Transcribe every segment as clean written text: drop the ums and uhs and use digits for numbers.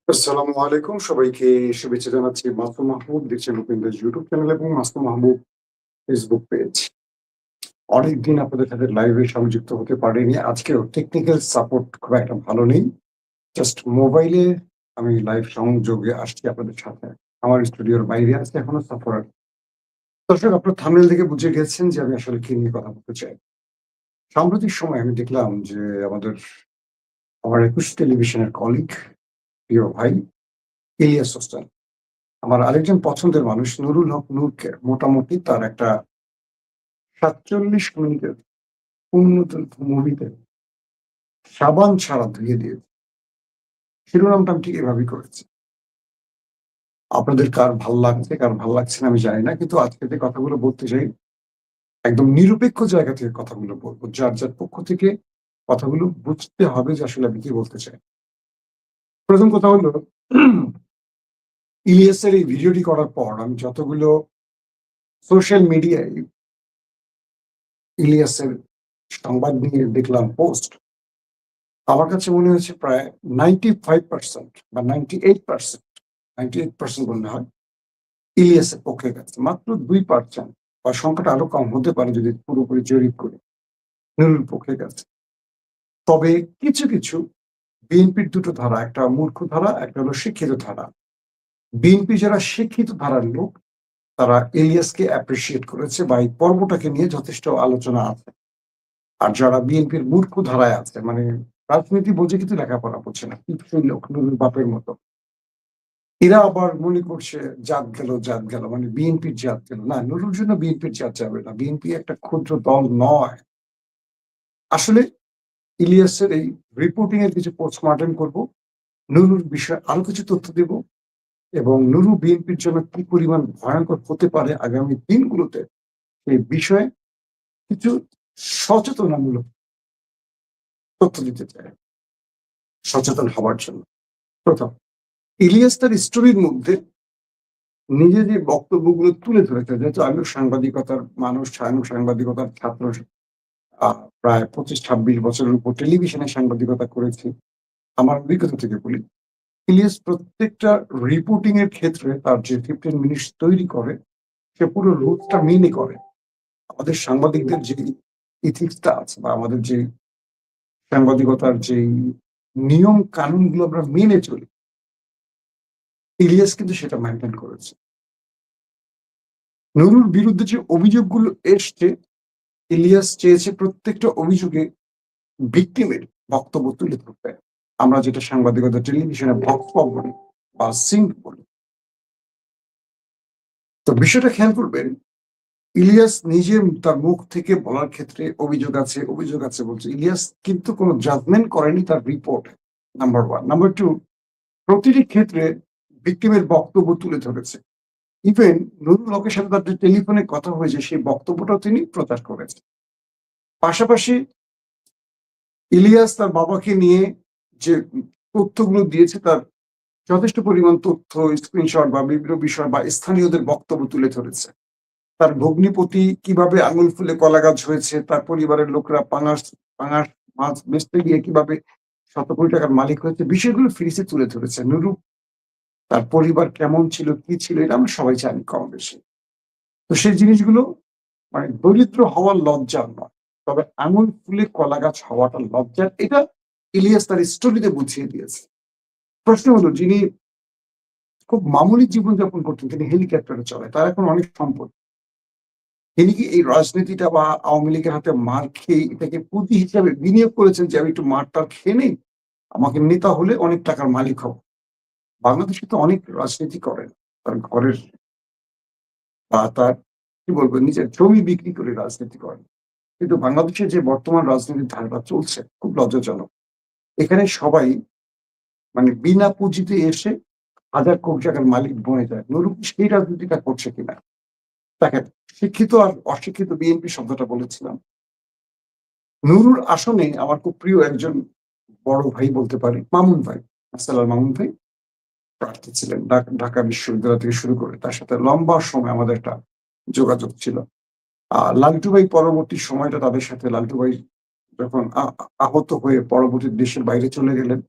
আসসালামু আলাইকুম। সবাইকে শুভেচ্ছা জানাচ্ছি। মাসুম মাহমুদ দেখছেন ওপেন পেজ ইউটিউব চ্যানেল এবং মাসুম মাহমুদ ফেসবুক পেজ। অনেকদিন আপনাদের সাথে লাইভে সংযুক্ত হতে পারিনি। আজকেও টেকনিক্যাল সাপোর্ট খুব একটা ভালো নেই। জাস্ট মোবাইলে আমি লাইভ সংযোগে আসছি আপনাদের সাথে। আমার স্টুডিওর বাইরে আছে এখনো সাফার। দর্শক আপনার থাম্বনেল থেকে বুঝে গেছেন যে আমি আসলে কি নিয়ে কথা বলতে চাই। সাম্প্রতিক সময়ে আমি দেখলাম যে আমার একুশ টেলিভিশনের কলিগ, প্রিয় ভাই ইলিয়াস হোসেন, আমার আরেকজন পছন্দের মানুষ নুরুল হক নূরকে মোটামুটি তার একটা ৪৭ মিনিটের পূর্ণদৈর্ঘ্য মুভিতে সাবান ছাড়া ধুয়ে দিয়েছে। শিরোনামটা আমি ঠিক এভাবেই করেছি। আপনাদের কার ভাল লাগছে, কার ভাল লাগছে না আমি জানি না। কিন্তু আজকে যে কথাগুলো বলতে চাই, একদম নিরপেক্ষ জায়গা থেকে কথাগুলো বলব। যার পক্ষ থেকে কথাগুলো বুঝতে হবে যে আসলে আমি কি বলতে চাই। ১ম কথা হলো ইলিয়াসের এই ভিডিওটি করার পর আমি যতগুলো সোশ্যাল মিডিয়ায় ইলিয়াসের সংবাদ নিয়ে দেখলাম পোস্ট, আমার কাছে মনে হয়েছে প্রায় 95% বা 98%, 98% বললে হয়, ইলিয়াসের পক্ষে গেছে। মাত্র 2% বা সংখ্যাটা আরো কম হতে পারে যদি পুরোপুরি জরিপ করি, নুরুর পক্ষে গেছে। তবে কিছু বিএনপির দুটো ধারা, একটা মূর্খ ধারা, একটা হলো শিক্ষিত ধারা। বিএনপি যারা শিক্ষিত ধারার লোক, তারা ইলিয়াসকে অ্যাপ্রিশিয়েট করেছে বা এই পর্বটাকে নিয়ে যথেষ্ট আলোচনা আছে। আর যারা বিএনপির মূর্খ ধারায় আছে, মানে রাজনীতি বোঝে কিন্তু লেখাপড়া বোঝে না, টিপসই লোক নুরুর বাপের মতো, এরা আবার মনে করছে জাত গেল মানে বিএনপির জাত গেল। না, নুরুর জন্য বিএনপির জাত যাবে না। বিএনপি একটা ক্ষুদ্র দল নয়। আসলে ইলিয়াসের এই রিপোর্টিং এর কিছু পোস্টমর্টেম করব। নুরুর বিষয়ে আরো কিছু তথ্য দেব এবং নুরু বিএনপির জন্য কি পরিমাণ ভয়ঙ্কর হতে পারে আগামী দিনগুলোতে এই বিষয়ে কিছু সচেতনামূলক তথ্য দিতে চাই সচেতন হওয়ার জন্য। প্রথম, ইলিয়াস তার স্টোরির মধ্যে নিজে যে বক্তব্যগুলো তুলে ধরেছে, যেহেতু আমিও সাংবাদিকতার মানুষ, আমিও সাংবাদিকতার ছাত্র, প্রায় ২৫-২৬ বছরের উপর টেলিভিশনে সাংবাদিকতা করেছি। আমার অভিজ্ঞতা থেকে বলি, ইলিয়াস প্রত্যেকটা রিপোর্টিং এর ক্ষেত্রে তার যে 15 মিনিটস তৈরি করে, সে পুরো রুটটা মেনে করে। আমাদের সাংবাদিকদের যে ইথিক্সটা আছে বা আমাদের যে সাংবাদিকতার যেই নিয়ম কানুনগুলো আমরা মেনে চলি, ইলিয়াস কিন্তু সেটা মেইনটেইন করেছে। নুরুর বিরুদ্ধে যে অভিযোগগুলো এসছে, ইলিয়াস চেয়েছে প্রত্যেকটা অভিযোগে ভিকটিমের বক্তব্য তুলে ধরতে। আমরা যেটা সাংবাদিকতা টেলিভিশনে বক্তব্য বলি বা সিঙ্ক বলি। তো বিষয়টা খেয়াল করবেন, ইলিয়াস নিজে তার মুখ থেকে বলার ক্ষেত্রে অভিযোগ আছে বলছে। ইলিয়াস কিন্তু কোনো জাজমেন্ট করেনি তার রিপোর্টে। নাম্বার 1। নাম্বার 2, প্রতিটি ক্ষেত্রে ভিকটিমের বক্তব্য তুলে ধরেছে। ইভেন নুরুল হকের সাথে তার যে টেলিফোনে কথা হয়েছে সেই বক্তব্যটাও তিনি প্রচার করেছেন। পাশাপাশি ইলিয়াস তার বাবাকে নিয়ে যে তথ্যগুলো দিয়েছে, তার যথেষ্ট পরিমাণ তথ্য, স্ক্রিনশট বা বিভিন্ন বিষয় বা স্থানীয়দের বক্তব্য তুলে ধরেছে। তার ভগ্নিপতি কিভাবে আঙুল ফুলে কলাগাছ হয়েছে, তার পরিবারের লোকরা পাঙাশ পাঙাশ মাছ বেচতে গিয়ে কিভাবে শত কোটি টাকার মালিক হয়েছে, বিষয়গুলো ফ্রিজে তুলে ধরেছে। নুরু তার পরিবার কেমন ছিল, কি ছিল, এটা আমরা সবাই জানি কম বেশি। তো সেই জিনিসগুলো মানে দরিদ্র হওয়ার লজ্জার নয়। তবে আঙুল ফুলে কলাগাছ হওয়াটা লজ্জার, এটা ইলিয়াস তার স্টোরিতে বুঝিয়ে দিয়েছে। প্রশ্ন হলো, যিনি খুব মামুলি জীবনযাপন করতেন, তিনি হেলিকপ্টারে চলে, তার এখন অনেক সম্পদ। তিনি কি এই রাজনীতিটা বা আওয়ামী লীগের হাতে মার খেয়ে এটাকে পুঁজি হিসাবে বিনিয়োগ করেছেন যে আমি একটু মারটার খেয়ে নেই, আমাকে নেতা হলে অনেক টাকার মালিক হব? বাংলাদেশে তো অনেক রাজনীতি করেন। তার ঘরের বা তার কি বলবো নিজের জমি বিক্রি করে রাজনীতি করেন। কিন্তু বাংলাদেশে যে বর্তমান রাজনীতির ধারাটা চলছে খুব লজ্জাজনক। এখানে সবাই মানে বিনা পুঁজিতে এসে হাজার কোটি টাকার মালিক বনে যায়। নুরু কি সেই রাজনীতিটা করছে কিনা? দেখেন, শিক্ষিত আর অশিক্ষিত বিএনপি শব্দটা বলেছিলাম। নুরুর আসনে আমার খুব প্রিয় একজন বড় ভাই বলতে পারি, মামুন ভাই, আর্সেলার মামুন ভাই প্রার্থী ছিলেন। ঢাকা বিশ্ববিদ্যালয় থেকে শুরু করে তার সাথে লম্বা সময় আমাদের একটা যোগাযোগ ছিল। লালটু ভাই পরবর্তী সময়টা তাদের সাথে, লালটু ভাই যখন আহত হয়ে পরবর্তী দেশের বাইরে চলে গেলেন,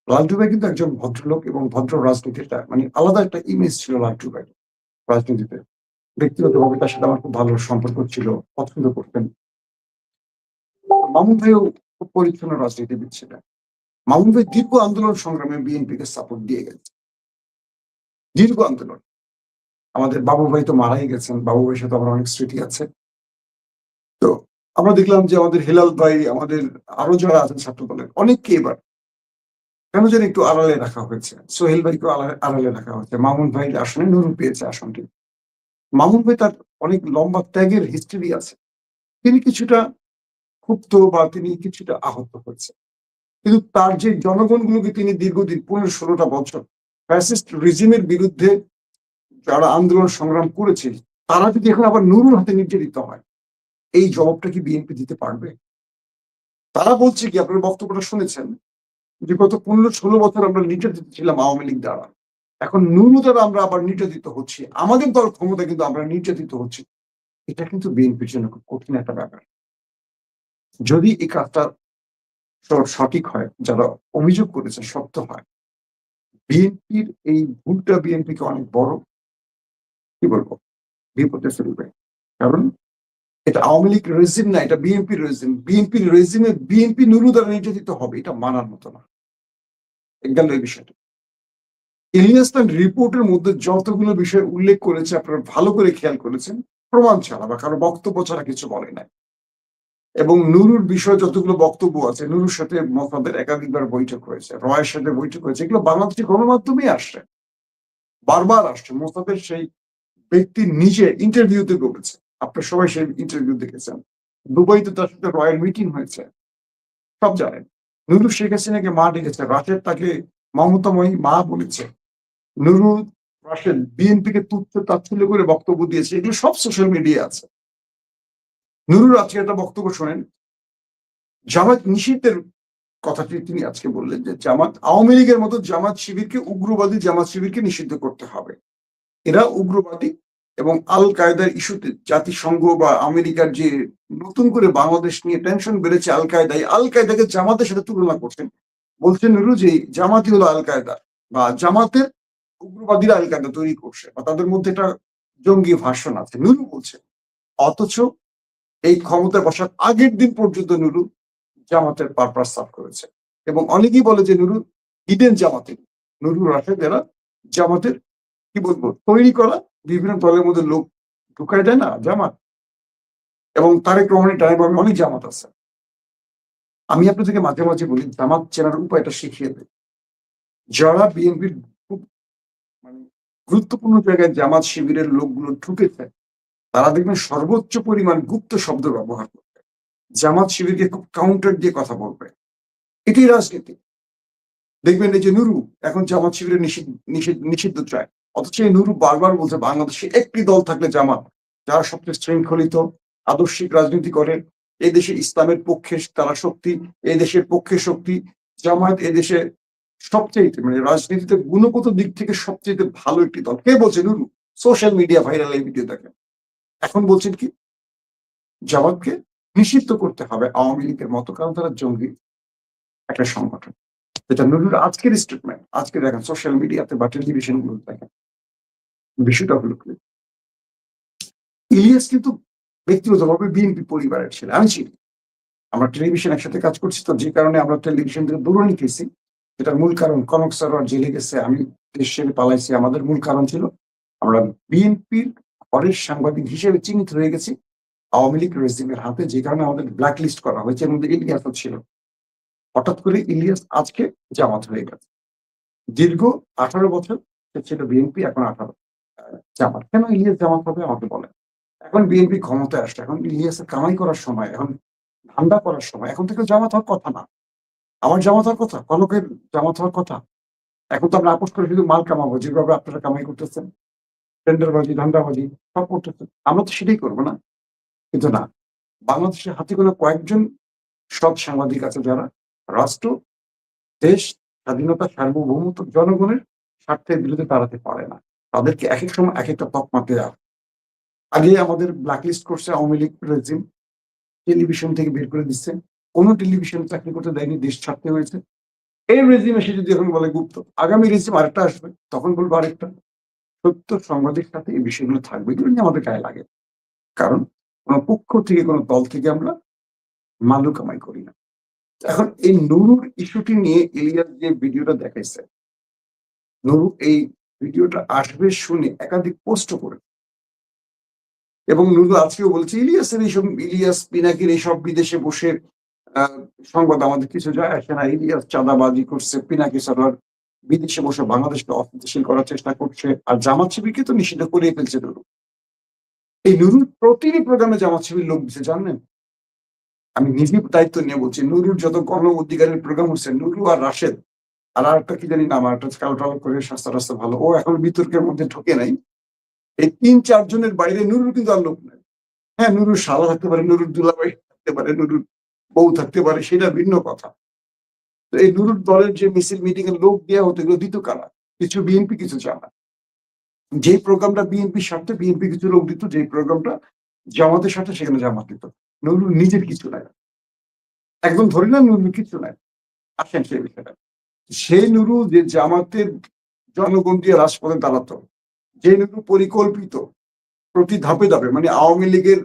লালটু ভাই কিন্তু একজন ভদ্রলোক এবং ভদ্র রাজনীতিটা মানে আলাদা একটা ইমেজ ছিল লালটু ভাই রাজনীতিতে। ব্যক্তিগতভাবে তার সাথে আমার খুব ভালো সম্পর্ক ছিল, পছন্দ করতেন। মামুন ভাইও খুব পরিচ্ছন্ন রাজনীতিবিদ ছিলেন। মামুন ভাই দীর্ঘ আন্দোলন সংগ্রামে বিএনপিকে সাপোর্ট দিয়ে গেছে, দীর্ঘ আন্দোলন। আমাদের বাবু ভাই তো মারাই গেছেন, বাবু ভাইয়ের সাথে আমার অনেক স্মৃতি আছে। তো আমরা দেখলাম যে আমাদের হেলাল ভাই, আমাদের আরো যারা আছেন ছাত্র দলের অনেককে এবার কেন যেন একটু আড়ালে রাখা হয়েছে। সোহেল ভাইকে আড়ালে রাখা হয়েছে। মামুন ভাই আসনে নুরু পেয়েছে আসনটি। মামুন ভাই তার অনেক লম্বা ত্যাগের হিস্ট্রি আছে। তিনি কিছুটা ক্ষুব্ধ বা তিনি কিছুটা আহত হয়েছে, কিন্তু তার যে জনগণগুলোকে তিনি দীর্ঘদিন 15-16টা বছর ফ্যাসিস্ট রিজিমের বিরুদ্ধে যারা আন্দোলন সংগ্রাম করেছে, তারা যদি এখন আবার নুরুর হাতে নির্যাতিত হয়, এই জবাবটা কি বিএনপি দিতে পারবে? তারা বলছে কি, আপনার বক্তব্যটা শুনেছেন যে গত 15-16 বছর আমরা নির্যাতিত ছিলাম আওয়ামী লীগ দ্বারা, এখন নুরু দ্বারা আমরা আবার নির্যাতিত হচ্ছি, আমাদের দল ক্ষমতা কিন্তু আমরা নির্যাতিত হচ্ছি। এটা কিন্তু বিএনপির জন্য খুব কঠিন একটা ব্যাপার। যদি এই কাজটা সঠিক হয়, যারা অভিযোগ করেছে সত্য হয়, বিএনপির এই ভুলটা বিএনপিকে অনেক বড় কি বলবো বিপদে ফেলবে। কারণ এটা আওয়ামী লীগ রেজিম না, এটা বিএনপির রেজিম। বিএনপির রেজিমে বিএনপি নুরু দ্বারা নির্যাতিত হবে, এটা মানার মতো না। গেল এই বিষয়টা। ইলিয়াস তার রিপোর্টের মধ্যে যতগুলো বিষয় উল্লেখ করেছে, আপনারা ভালো করে খেয়াল করেছেন, প্রমাণ ছাড়া বা কারো বক্তব্য ছাড়া কিছু বলে নাই। এবং নুরুর বিষয়ে যতগুলো বক্তব্য আছে, নুরুর সাথে মোসাদের একাধিকবার বৈঠক হয়েছে, রয়ের সাথে বৈঠক হয়েছে, এগুলো বাংলাদেশি গণমাধ্যমেই আসছে, বারবার আসছে। মোসাদের সেই ব্যক্তি নিজে ইন্টারভিউতে বলেছে, আপনারা সবাই সেই ইন্টারভিউ দেখেছেন। দুবাইতে তার সাথে রয়্যাল মিটিং হয়েছে, সব জানেন। নুরু শেখ হাসিনাকে মা ডেকেছে, রাশেদ তাকে মমতাময়ী মা বলেছে। নুরু রাশেদ বিএনপিকে তুচ্ছ তাচ্ছিল্য করে বক্তব্য দিয়েছে, এগুলো সব সোশ্যাল মিডিয়া আছে। নুরুর আজকে একটা বক্তব্য শোনেন, জামাত নিষিদ্ধের কথাটি তিনি আজকে বললেন যে জামাত আওয়ামী লীগের মতো জামাত শিবিরকে উগ্রবাদী জামাত শিবিরকে নিষিদ্ধ করতে হবে, এরা উগ্রবাদী। এবং আল কায়দার ইস্যুতে জাতিসংঘ বা আমেরিকার যে নতুন করে বাংলাদেশ নিয়ে টেনশন বেড়েছে, আল কায়দাকে জামাতের সাথে তুলনা করছেন। বলছেন নুরু যে জামাতই হলো আল কায়দা, বা জামাতের উগ্রবাদীরা আল কায়দা তৈরি করছে, বা তাদের মধ্যে একটা জঙ্গি ভাষণ আছে, নুরু বলছে। অথচ এই ক্ষমতায় বসার আগের দিন পর্যন্ত নুরু জামাতের পারপাস সাফ করেছে। এবং অনেকেই বলে যে নুরু হিডেন জামাতের, নুরু রাশেদ এরা জামাতের কি বলবো তৈরি করা বিভিন্ন দলের মধ্যে লোক ঢুকায় দেয় না জামাত। এবং তারেক রহমানের ডানে অনেক জামাত আছে। আমি আপনাদেরকে মাঝে মাঝে বলি, জামাত চেনার উপায়টা শিখিয়ে দেয়। যারা বিএনপির খুব মানে গুরুত্বপূর্ণ জায়গায় জামাত শিবিরের লোকগুলো ঢুকেছে, তারা দেখবেন সর্বোচ্চ পরিমাণ গুপ্ত শব্দ ব্যবহার করবে, জামাত শিবিরকে খুব কাউন্টার দিয়ে কথা বলবে। এটাই রাজনীতি। দেখবেন এই যে নুরু এখন জামাত শিবিরের নিষিদ্ধ চায়, অথচ এই নুরু বারবার বলছে বাংলাদেশে একটি দল থাকলে জামাত, যারা সবচেয়ে শৃঙ্খলিত আদর্শিক রাজনীতি করে, এই দেশে ইসলামের পক্ষে তারা শক্তি, এই দেশের পক্ষে শক্তি জামায়াত, এদেশে সবচেয়ে মানে রাজনীতিতে গুণগত দিক থেকে সবচেয়ে ভালো একটি দল। কে বলছে? নুরু। সোশ্যাল মিডিয়া ভাইরাল এই ভিডিও দেখেন। এখন বলছেন কি জামাতকে নিষিদ্ধ করতে হবে আওয়ামী লীগের মতো, কারণ তারা জঙ্গি একটা সংগঠন। এটা নুরুর আজকের স্টেটমেন্ট। আজকে দেখেন সোশ্যাল মিডিয়াতে বা টেলিভিশন গুলো দেখেন, বিষয়টা হলো কি ইলিয়াস কিন্তু ব্যক্তিগতভাবে বিএনপি পরিবারের ছেলে, আমি চিনি। আমরা টেলিভিশন একসাথে কাজ করছি, তো যে কারণে আমরা টেলিভিশন থেকে দূরে নিতেছি। এটার মূল কারণ কনক সারোয়ার জেলে গেছে, আমি দেশ ছেড়ে পালাইছি, আমাদের মূল কারণ ছিল আমরা বিএনপির ঘরের সাংবাদিক হিসেবে চিহ্নিত হয়ে গেছি আওয়ামী লীগ রেজিমের হাতে, যে কারণে আমাদের ব্ল্যাক লিস্ট করা হয়েছে। এর মধ্যে ইলিয়াসও ছিল। হঠাৎ করে ইলিয়াস আজকে জামাত হয়ে গেছে। দীর্ঘ 18 বছর সে ছিল বিএনপি, এখন 18 জামাত। কেন ইলিয়াস জামাত হবে আমাকে বলেন। এখন বিএনপি ক্ষমতায় আসছে, এখন ইলিয়াসের কামাই করার সময়, এখন ধান্দা করার সময়। এখন থেকে জামাত হওয়ার কথা না। আমার জামাত হওয়ার কথা, কনকের জামাত হওয়ার কথা। এখন তো আমরা আপোষ করে শুধু মাল কামাবো, যেভাবে আপনারা কামাই করতেছেন, টেন্ডারবাজি ধান্দাবাজি সব করতেছেন, আমরা তো সেটাই করবো না। কিন্তু না, বাংলাদেশের হাতে কোনো কয়েকজন সৎ সাংবাদিক আছে যারা রাষ্ট্র, দেশ, স্বাধীনতা, সার্বভৌমত্ব, জনগণের স্বার্থের বিরুদ্ধে দাঁড়াতে পারে না। তাদেরকে এক এক সময় এক একটা তকমা দেওয়া। আগে আমাদের ব্ল্যাকলিস্ট করছে আওয়ামী লীগ রেজিম, টেলিভিশন থেকে বের করে দিচ্ছে, কোনো টেলিভিশন চাকরি করতে দেয়নি, দেশ ছাড়তে হয়েছে। এই রেজিম এসে যদি এখন বলে গুপ্ত, আগামী রেজিম আরেকটা আসবে, তখন বলবো আরেকটা। সত্য সংবাদের সাথে এই বিষয়গুলো থাকবে, এগুলো নিয়ে আমাদের গায়ে লাগে। কারণ কোন পক্ষ থেকে কোন দল থেকে আমরা মালু কামাই করি না। এখন এই নুরুর ইস্যুটি নিয়ে ইলিয়াস যে ভিডিওটা দেখাইছে, নুরু এই ভিডিওটা আসবে শুনে একাধিক পোস্টও করে, এবং নুরু আজকেও বলছে ইলিয়াসের এইসব, ইলিয়াস পিনাকির এইসব বিদেশে বসে আহ, সংবাদ আমাদের কিছু যায় আসে না। ইলিয়াস চাঁদাবাজি করছে, পিনাকি সরকার বিদেশে বসে বাংলাদেশকে অস্থিতিশীল করার চেষ্টা করছে, আর জামাত শিবিরকে তো নিষিদ্ধ করিয়ে ফেলছে নুরু। এই নুরুর প্রতিটি প্রোগ্রামে জামাত শিবির লোক দিচ্ছে, জানেন? আমি নিজে দায়িত্ব নিয়ে বলছি, নুরুর যত গণ অধিকারের প্রোগ্রাম হচ্ছে, নুরু আর রাশেদ আর একটা কি জানি নাম, আর একটা কালো টালো করে স্বাস্থ্য রাস্তা ভালো, ও এখন বিতর্কের মধ্যে ঢুকে নাই। এই ৩-৪ জনের বাইরে নুরুর কিন্তু আর লোক নাই। হ্যাঁ, নুরুর শালা থাকতে পারে, নুরুর দুলাভাই থাকতে পারে, নুরুর বউ থাকতে পারে, সেটা ভিন্ন কথা। তো এই নুরুর দলের যে মিছিল মিটিং এর লোক দেওয়া হতো, এগুলো দিত কারা? কিছু বিএনপি, কিছু জামাত। যেই প্রোগ্রামটা বিএনপির স্বার্থে বিএনপি কিছু লোক দিত, যেই প্রোগ্রামটা জামাতের সাথে সেখানে জামাত দিত। নুরুর নিজের কিছু নাই, একদম ধরি না নুরুর কিছু নাই। আসেন সেই বিষয়টা। সেই নুরু যে জামাতের জনগণ দিয়ে রাজপথে দাঁড়াতো, যে নুরু পরিকল্পিত প্রতি ধাপে ধাপে, মানে আওয়ামী লীগের,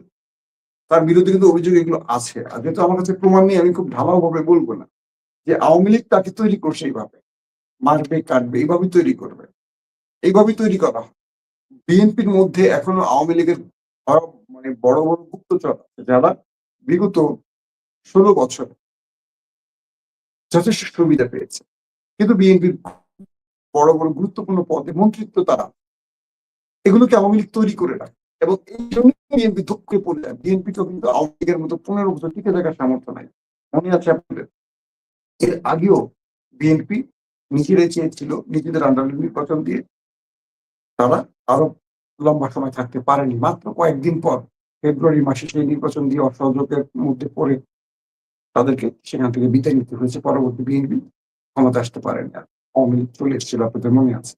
তার বিরুদ্ধে কিন্তু অভিযোগ এগুলো আছে, আর যেহেতু আমার কাছে প্রমাণ নেই আমি খুব ঢালাও ভাবে বলবো না, যে আওয়ামী লীগ তাকে তৈরি করছে এইভাবে, মারবে কাটবে এইভাবেই তৈরি করবে, এইভাবেই তৈরি করা হয়। বিএনপির মধ্যে এখনো আওয়ামী লীগের মানে বড় বড় গুপ্তচর আছে, যারা বিগত 16 বছর যথেষ্ট সুবিধা পেয়েছে, কিন্তু বিএনপির বড় বড় গুরুত্বপূর্ণ পদে মন্ত্রিত্ব তারা, এগুলোকে আওয়ামী লীগ তৈরি করে রাখে। এবং এই জন্য বিএনপি ধুঁকড়ে পড়ে যায়। বিএনপিকেও কিন্তু আওয়ামী লীগের মতো 15 বছর টিকে থাকার সামর্থ্য নাই। মনে আছে আপনাদের? এর আগেও বিএনপি নিজেরাই চেয়েছিল নিজেদের আন্ডারে নির্বাচন দিয়ে, তারা আরো লম্বা সময় থাকতে পারেনি। মাত্র কয়েকদিন পর ফেব্রুয়ারি মাসে সেই নির্বাচন দিয়ে অসহযোগের মধ্যে পড়ে তাদেরকে সেখান থেকে বিদায় নিতে হয়েছে। পরবর্তী বিএনপি ক্ষমতা আসতে পারেনি, আর আওয়ামী লীগ চলে এসেছিল, আপনাদের মনে আছে?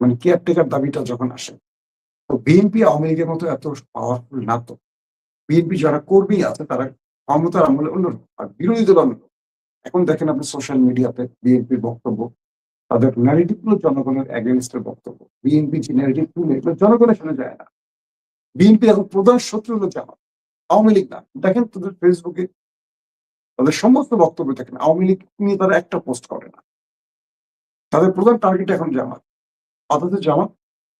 মানে কেয়ারটেকার দাবিটা যখন আসে, তো বিএনপি আওয়ামী লীগের মতো এত পাওয়ারফুল না। তো বিএনপি যারা কর্মী আছে তারা ক্ষমতার আমলে অন্যরকম, আর বিরোধী দল অন্যরকম। এখন দেখেন আপনি সোশ্যাল মিডিয়াতে বিএনপির বক্তব্য, তাদের ন্যারেটিভ গুলো জনগণের এগেনস্টের বক্তব্য। বিএনপি যে ন্যারেটিভ তুলে এগুলো জনগণের শুনে যায় না। বিএনপি এখন প্রধান শত্রু হলো জামাত, আওয়ামী লীগ না। দেখেন তাদের ফেসবুকে তাদের সমস্ত বক্তব্য দেখেন, আওয়ামী লীগ নিয়ে তারা একটা পোস্ট করে না। তাদের প্রধান টার্গেট এখন জামাত। অথচ জামাত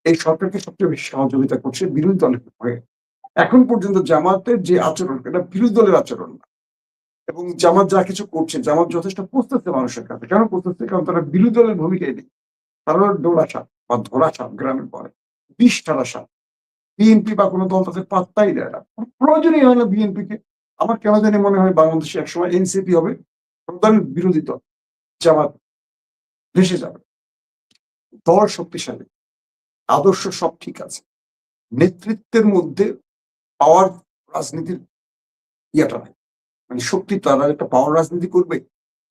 এই সরকারকে সবচেয়ে বেশি সহযোগিতা করছে বিরোধী দলের হয়ে। এখন পর্যন্ত জামাতের যে আচরণ, এটা বিরোধী দলের আচরণ না। এবং জামাত যা কিছু করছে, জামাত যথেষ্ট প্রস্তুত মানুষের কাছে। কেন প্রস্তুত? কারণ তারা বিরোধী দলের ভূমিকায় নেই, তারা ডোরা সাপ বা ধরা সাপ, গ্রামের পরে বিষ ঠারা সাপ। বিএনপি বা কোনো দল তাদের পাত্তাই দেয় না, প্রয়োজনই হয় না বিএনপিকে। আমার কেন জানি মনে হয় বাংলাদেশে একসময় এনসিপি হবে প্রধান বিরোধী দল, জামাত ভেসে যাবে। দল শক্তিশালী, আদর্শ সব ঠিক আছে, নেতৃত্বের মধ্যে পাওয়ার রাজনীতির ইয়াটা নাই, মানে শক্তি, তারা একটা পাওয়ার রাজনীতি করবে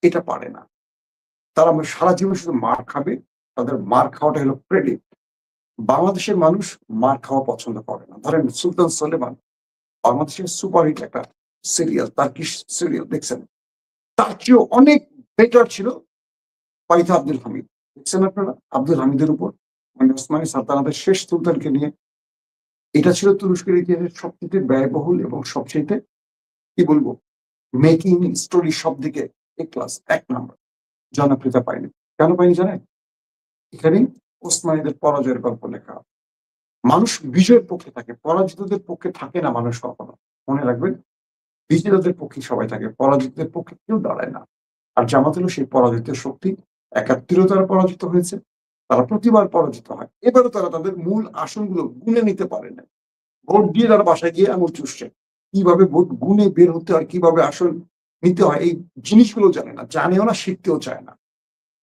এটা পারে না। তারা সারা জীবন শুধু মার খাবে, তাদের মার খাওয়াটা হলো প্রেডিক্ট। বাংলাদেশের মানুষ মার খাওয়া পছন্দ করে না। ধরেন সুলতান সলেমান, বাংলাদেশের সুপারহিট একটা সিরিয়াল, তার্কিশ সিরিয়াল দেখছেন? তার চেয়েও অনেক বেটার ছিল পাইথা আব্দুল হামিদ। দেখছেন আপনারা আব্দুল হামিদের উপর, মানে ওসমানী সালতানাতের শেষ সুলতানকে নিয়ে? এটা ছিল তুরস্কের ইতিহাসের সবচেয়ে ব্যয়বহুল এবং সবচেয়ে কি বলবো, মেকিং স্টোরি সব দিকে এ ক্লাস, 1 নম্বর। জনপ্রিয়তা পায়নি। কেন পায়নি জানেন? এখানে ওসমানীদের পরাজয়ের গল্প লেখা। মানুষ বিজয়ের পক্ষে থাকে, পরাজিতদের পক্ষে থাকে না মানুষ কখনো। মনে রাখবেন, বিজয়ীদের পক্ষে সবাই থাকে, পরাজিতদের পক্ষে কেউ দাঁড়ায় না। আর জামাত হলো সেই পরাজিত শক্তি। 71 তারা পরাজিত হয়েছে, তারা প্রতিবার পরাজিত হয়। এবারও তারা তাদের মূল আসনগুলো গুনে নিতে পারে না। ভোট দিয়ে তারা বাসায় গিয়ে আঙুল চুষছে, কিভাবে ভোট গুনে বের হতে হয়, কিভাবে আসন নিতে হয়, এই জিনিসগুলো জানে না, জানেও না, শিখতেও চায় না।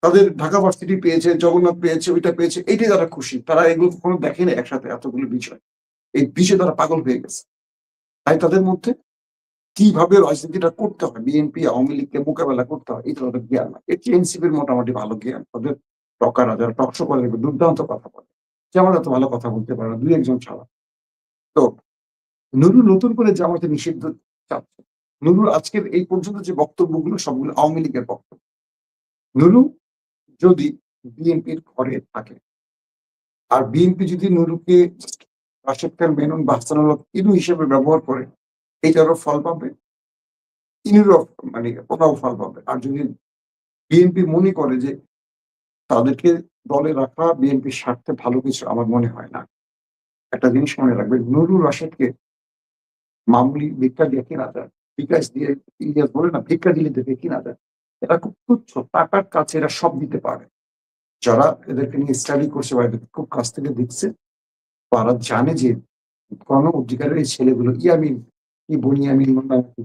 তাদের ঢাকা ভার্সিটি পেয়েছে, জগন্নাথ পেয়েছে, ওইটা পেয়েছে, এইটাই তারা খুশি। তারা এগুলো কখনো দেখেনি একসাথে এতগুলো বিষয়। এই বিষয়ে তারা পাগল হয়ে গেছে। তাই তাদের মধ্যে কিভাবে রাজনীতিটা করতে হয়, বিএনপি আওয়ামী লীগকে মোকাবেলা করতে হয়, এটা তাদের জ্ঞান নাই। এর চেয়ে এনসিপির মোটামুটি ভালো জ্ঞান তাদের। টকারা যারা টকশো করে দুর্দান্ত কথা বলে, যেমন এত ভালো কথা বলতে পারে না, 2-1 জন ছাড়া। তো নুরু নতুন করে জামাতে নিষিদ্ধ চাচ্ছে। নুরুর আজকের এই পর্যন্ত যে বক্তব্যগুলো সবগুলো আওয়ামী লীগের বক্তব্য। নুরু যদি বিএনপির ঘরে থাকে আর বিএনপি যদি নুরুকে রাশেদ খান মেনন বা হাসানুল হক ইনু হিসেবে ব্যবহার করে, এইটারও ফল পাবে, ইনুরও মানে ওরাও ফল পাবে। আর যদি বিএনপি মনে করে যে তাদেরকে দলে রাখা বিএনপির স্বার্থে ভালো কিছু, আমার মনে হয় না। একটা জিনিস মনে রাখবে, নুরুল রাশেদকে মামুলি ভিক্ষা দিয়ে কেনা যায়, বিকাশ দিয়ে, ইলিয়াস বলে না ভিক্ষা দিলে দেবে কিনা যায়। এরা খুব তুচ্ছ, টাকার কাছে এরা সব দিতে পারে। যারা এদেরকে নিয়ে স্টাডি করছে বা এদের খুব কাছ থেকে দেখছে, তারা জানে যে গণ অধিকারের এই ছেলেগুলো ইয়ামিন, কি বনিয়ামিন নাকি,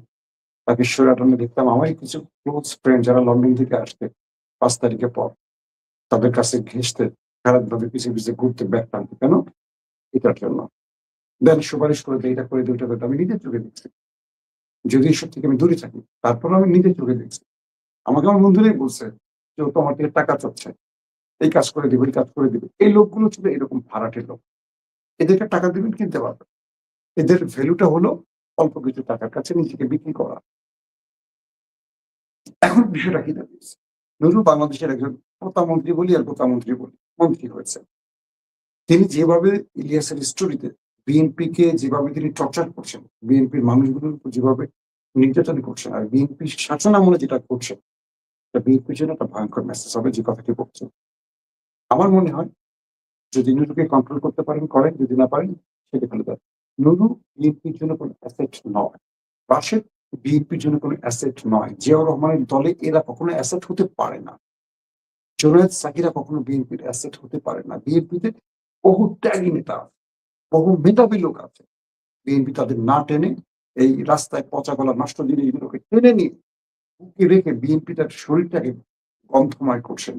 তাকে সৈরাটনে দেখতাম। আমারই কিছু ক্লোজ ফ্রেন্ড যারা লন্ডন থেকে আসতে 5 তারিখের পর, তাদের কাছে ঘেঁষতে, খারাপ ভাবে পিছিয়ে পিছিয়ে ঘুরতে ব্যাগ টানতে, কেন? এটার জন্য। দেন সুপারিশ করে দেয়, এটা করে দেয়, ওটা করে দেয়। আমি নিজের চোখে দেখছি, যদি এসব থেকে আমি দূরে থাকি, তারপর আমি নিজের চোখে দেখছি। আমাকে আমার বন্ধুরাই বলছে যে ও তোমার থেকে টাকা চাচ্ছে, এই কাজ করে দিবে, এই কাজ করে দিবে। এই লোকগুলো ছিল এরকম ভাড়াটের লোক। এদেরকে টাকা দিবেন, কিনতে পারবে। এদের ভ্যালুটা হলো অল্প কিছু টাকার কাছে নিজেকে বিক্রি করা। এখন বিষয়টা কি দাঁড়িয়েছে, নুরু বাংলাদেশের একজন প্রধানমন্ত্রী বলি আর প্রধানমন্ত্রী বলি, মন্ত্রী হয়েছে। তিনি যেভাবে ইলিয়াসের স্টোরিতে বিএনপি কে যেভাবে তিনি টর্চার করছেন, বিএনপির মানুষগুলোর উপর যেভাবে নির্যাতন করছেন, আর বিএনপি শাসন আমলে যেটা করছে, বিএনপির জন্য একটা ভয়ঙ্কর মেসেজ হবে যে কথাটি বলছেন। আমার মনে হয় যদি নুরুকে কন্ট্রোল করতে পারেন করেন, যদি না পারেন সেটা ফেলে দেন। নুরু বিএনপির জন্য কোনো অ্যাসেট নয়, রাশেদ বিএনপির জন্য কোনো অ্যাসেট নয়, জিয়াউর রহমানের দলে এরা কখনো অ্যাসেট হতে পারে না, জোনায়েদ সাকিরা কখনো বিএনপির অ্যাসেট হতে পারে না। বিএনপিতে বহু ত্যাগী নেতা, বহু মেধাবী লোক আছে, বিএনপি তাদের না টেনে এই রাস্তায় পচা গলা নষ্ট জিনিসগুলোকে টেনে নিয়ে বুকে রেখে বিএনপি তার শরীরটাকে গন্ধময় করছেন।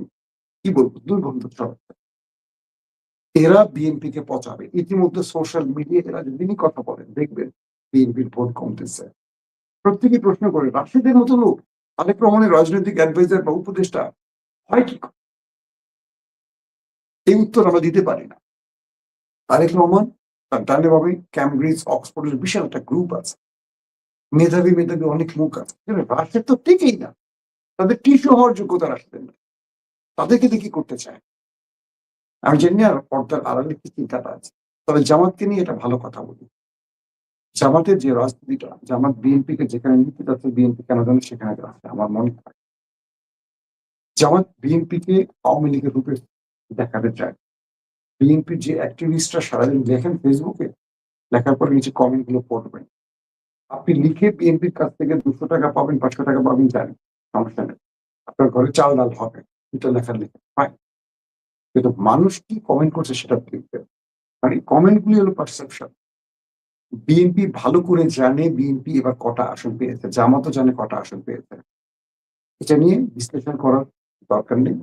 কি বলবো, দুর্গন্ধ ছড়াচ্ছে। এরা বিএনপি কে পচাবে। ইতিমধ্যে সোশ্যাল মিডিয়া এরা যদি কথা বলেন, দেখবেন বিএনপির ভোট কমতেছে। প্রত্যেকে প্রশ্ন করে, রাশিদের মতো লোক তারেক রহমানের রাজনৈতিক অ্যাডভাইজার বা উপদেষ্টা হয় কি করে? এই উত্তর আমরা দিতে পারি না। তারেক রহমান তার ডানে বামে ক্যামব্রিজ অক্সফোর্ডের বিশাল একটা গ্রুপ আছে, মেধাবী মেধাবী অনেক মুখ আছে, রাশেদ তো ঠিকই না, তাদের টিস্যু হওয়ার যোগ্যতা রাখতেন না, তাদেরকে দিয়ে কি করতে চায়? আমি জানি না পর্দার আড়ালে কি চিন্তাটা আছে। তবে জামাতকে নিয়ে এটা ভালো কথা বলি। জামাতের যে রাজনীতিটা, জামাত বিএনপি কে যেখানে নিতে যাচ্ছে, বিএনপি কেন যেন সেখানে যাচ্ছে আমার মনে হয়। জামাত বিএনপি কে আওয়ামী লীগের রূপে দেখাতে চায়। বিএনপির যে অ্যাক্টিভিস্টরা সারাদিন লেখেন ফেসবুকে, লেখার পরে নিচে কমেন্ট গুলো পড়বেন। আপনি লিখে বিএনপির কাছ থেকে 200 টাকা পাবেন, 500 টাকা পাবেন, জানেন, সমস্যা নেই। আপনার ঘরে চাল ডাল হবে, এটা লেখার লিখে ফাইন। কিন্তু মানুষ কি কমেন্ট করছে সেটা দেখবেন। মানে কমেন্ট গুলি হলো পারসেপশন। বিএনপি ভালো করে জানে বিএনপি এবার কটা আসন পেয়েছে, জামাতও জানে কটা আসন পেয়েছে। এটা নিয়ে বিশ্লেষণ করার দরকার নেই,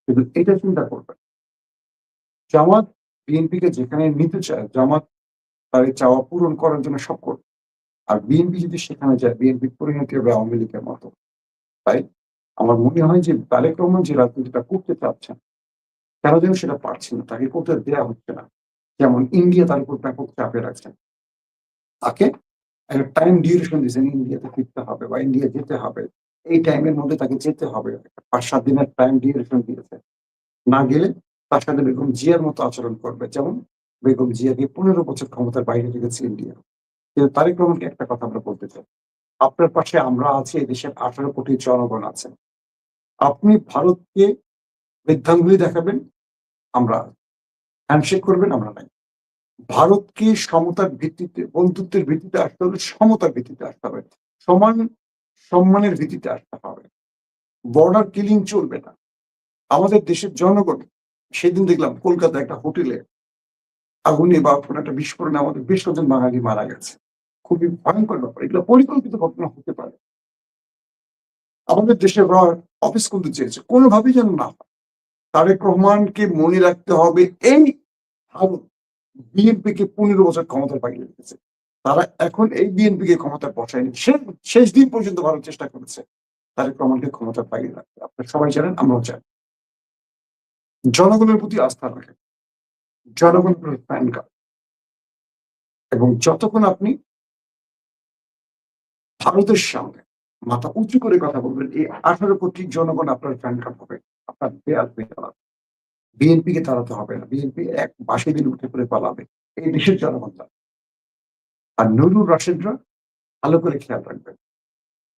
কিন্তু এটা চিন্তা করবেন। জামাত বিএনপিকে যেখানে নিতে চায়, জামাত তার এই চাওয়া পূরণ করার জন্য সব করবে। আর বিএনপি যদি সেখানে যায়, বিএনপির পরিণতি হবে আওয়ামী লীগের মতো। তাই আমার মনে হয় যে তারেক রহমান যে রাজনীতিটা করতে চাচ্ছেন, কেন যেন সেটা পারছেন না, তাকে করতে দেওয়া হচ্ছে না। যেমন ইন্ডিয়া তার উপর ব্যাপক চাপে রাখছেন, তাকে একটা টাইম ডিউরেশন দিয়েছেন, ইন্ডিয়াতে ফিরতে হবে বা ইন্ডিয়া যেতে হবে, এই টাইমের মধ্যে তাকে যেতে হবে। 5-7 দিনের টাইম ডিউরেশন দিয়েছে, না গেলে তার সাথে বেগম জিয়ার মতো আচরণ করবে। যেমন বেগম জিয়াকে 15 বছর ক্ষমতার বাইরে রেখেছে ইন্ডিয়া। কিন্তু তারেক রহমানকে একটা কথা আমরা বলতে চাই, আপনার পাশে আমরা আছি, এই দেশের 18 কোটি জনগণ আছে। আপনি ভারতকে বৃদ্ধাঙ্গুলি দেখাবেন, আমরা হ্যান্ডশেক করবেন, আমরা নাই। ভারতকে সমতার ভিত্তিতে, বন্ধুত্বের ভিত্তিতে আসতে হলে সমতার ভিত্তিতে আসতে হবে, সমান সম্মানের ভিত্তিতে আসতে হবে। বর্ডার কিলিং চলবে না। আমাদের দেশের জনগণ, সেদিন দেখলাম কলকাতায় একটা হোটেলে আগুনে বা কোনো একটা বিস্ফোরণে আমাদের বেশ কজন বাঙালি মারা গেছে। খুবই ভয়ঙ্কর ব্যাপার, এগুলো পরিকল্পিত ঘটনা হতে পারে। আমাদের দেশের র অফিস করতে চেয়েছে, কোনোভাবেই যেন না হয়। তারেক রহমানকে মনে রাখতে হবে, এই ভারত বিএনপি কে 15 বছর ক্ষমতার বাইরে রেখেছে। তারা এখন এই বিএনপি কে ক্ষমতায় বসায়নি, শেষ দিন পর্যন্ত ভারত চেষ্টা করেছে তারেক রহমানকে ক্ষমতার বাইরে রাখতে। আপনারা সবাই জানেন, আমরাও চাই। জনগণের প্রতি আস্থা রাখেন, জনগণের প্যান কার্ড, এবং যতক্ষণ আপনি ভারতের সঙ্গে মাথা উঁচু করে কথা বলবেন। এই 18 কোটি জনগণ আপনার ফ্যান ক্লাব হবে। আপনার দেয়াল হয়ে দাঁড়াবে। বিএনপি কে তাড়াতে হবে না। বিএনপি এক বাঁশি দিলে উঠে পড়ে পালাবে। এই দেশের জনগণ তার। আর নুরুল রাশেদরা ভালো করে খেয়াল রাখবেন।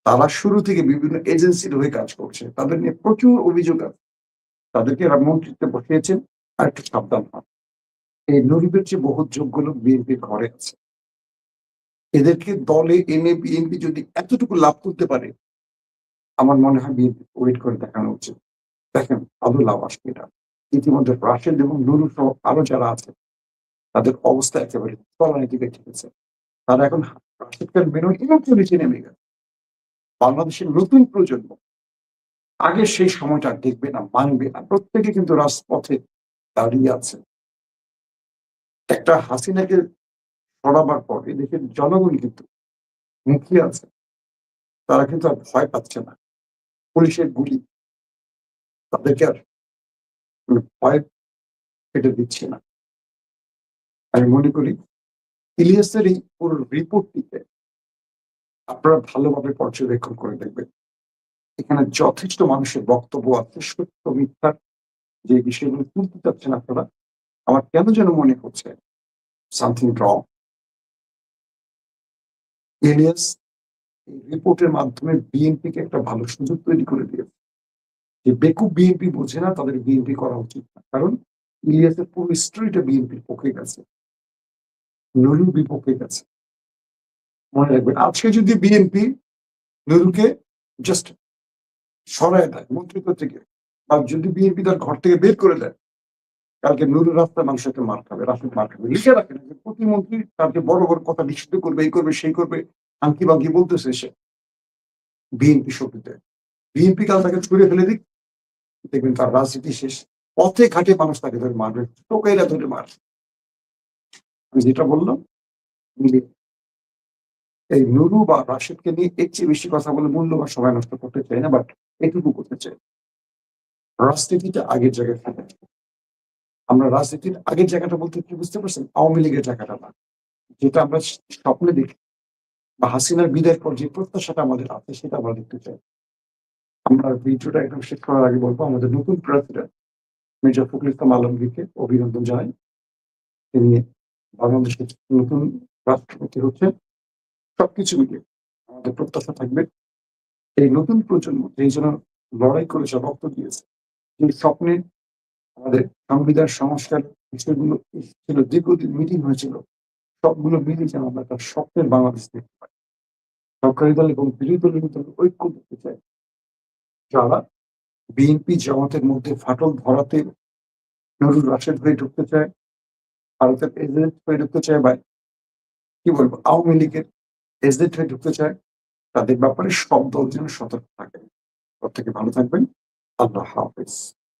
তারা শুরু থেকে বিভিন্ন এজেন্সির হয়ে কাজ করছে। তাদের নিয়ে প্রচুর অভিযোগ আছে। তাদেরকে এরা মন্ত্রিত্বে বসিয়েছেন। আরেকটু সাবধান হন। এই নুরুলের চেয়ে বহুত যোগ্য লোক বিএনপির ঘরে আছে। এদেরকে দলে এনে বিএনপি যদি এতটুকু লাভ করতে পারে, আমার মনে হয় বিএনপি ওয়েট করে দেখানো উচিত। দেখেন আদৌ লাভ আসবে এটা। ইতিমধ্যে রাশেদ এবং নুরুল সহ আরো যারা আছে তাদের অবস্থা একেবারে তলানির দিকে ঠেকেছে। তারা এখন রাশেদ খান বেরোয় একটু নিচে নেমে গেছে। বাংলাদেশের নতুন প্রজন্ম আগে সেই সময়টা দেখবে না, মানবে না। প্রত্যেকে কিন্তু রাজপথে দাঁড়িয়ে আছে। একটা হাসিনাকে সরাবার পর এদেশের জনগণ কিন্তু মুখিয়ে আছে। তারা কিন্তু আর ভয় পাচ্ছে না। পুলিশের গুলি তাদেরকে আর ভয় পেতে দিচ্ছে না। আমি মনে করি ইলিয়াসের এই পুরো রিপোর্টটিতে আপনারা ভালোভাবে পর্যবেক্ষণ করে দেখবেন। এখানে যথেষ্ট মানুষের বক্তব্য আছে সত্য মিথ্যার যে বিষয়গুলো তুলতে চাচ্ছেন আপনারা। আমার কেন যেন মনে হচ্ছে সামথিং রং। ইলিয়াস এই রিপোর্টের মাধ্যমে বিএনপিকে একটা ভালো সুযোগ তৈরি করে দিয়েছে। যে বেকুব বিএনপি বোঝে না তাদের বিএনপি করা উচিত না। কারণ ইলিয়াসের পুরো স্টোরিটা বিএনপির পক্ষে গেছে, নুরুল বিপক্ষে গেছে। মনে রাখবেন আজকে যদি বিএনপি নুরুলকে জাস্ট সরায় দেয় মন্ত্রিত্ব থেকে, বা যদি বিএনপি তার ঘর থেকে বের করে দেয়, কালকে নুরুল রাস্তায় মানুষকে মার খাবে, রাস্তায় মার খাবে। লিখে রাখেন যে প্রতিমন্ত্রী তাকে বড় বড় কথা নিষিদ্ধ করবে, এই করবে সেই করবে, আঙ্কি বাঙ্কি বলতেছে সে বিএনপি শক্তিতে। বিএনপি কাল তাকে ছুড়ে ফেলে দিক, দেখবেন তার রাজনীতি শেষ। পথে ঘাটে মানুষ তাকে ধরে মারবে, টোকাইরা ধরে মারবে। আমি যেটা বললাম এই নুরু বা রাশেদকে নিয়ে এর চেয়ে বেশি কথা বলে মূল্যবান সময় নষ্ট করতে চাই না, বাট এটুকু করতে চাই। রাজনীতিটা আগের জায়গায় ফেলে। আমরা রাজনীতির আগের জায়গাটা বলতে কি বুঝতে পারছেন? আওয়ামী লীগের জায়গাটা না, যেটা আমরা স্বপ্নে দেখি বা হাসিনার বিদায়ের পর যে প্রত্যাশাটা আমাদের আছে সেটা আমরা দেখতে চাই। আমরা ভিডিওটা একদম শেষ করার আগে বলবো আমাদের নতুন প্রেসিডেন্ট মির্জা ফখরুল ইসলাম আলমগীরকে অভিনন্দন জানাই। তিনি বাংলাদেশের নতুন রাষ্ট্রপতি হচ্ছে। সবকিছু মিলিয়ে আমাদের প্রত্যাশা থাকবে এই নতুন প্রজন্ম যেই জন্য লড়াই করেছে, রক্ত দিয়েছে, যে স্বপ্নে আমাদের সংবিধান সংস্কার বিষয়গুলো ছিল, দীর্ঘদিন মিটিং হয়েছিল, সবগুলো মিলে যেন আমরা একটা স্বপ্নের বাংলাদেশ দেখতে পাই। সরকারি দল এবং বিরোধী দলের ভিতরে ঐক্য দেখতে চাই। যারা বিএনপি জামাতের মধ্যে ফাটল ধরাতে নুরুল রাশেদ হয়ে ঢুকতে চায়, ভারতের এজেন্ট হয়ে ঢুকতে চায়, বা কি বলবো আওয়ামী লীগের এজেন্ট হয়ে ঢুকতে চায়, তাদের ব্যাপারে সব দল যেন সতর্ক থাকে। প্রত্যেকে ভালো থাকবেন। আল্লাহ হাফেজ।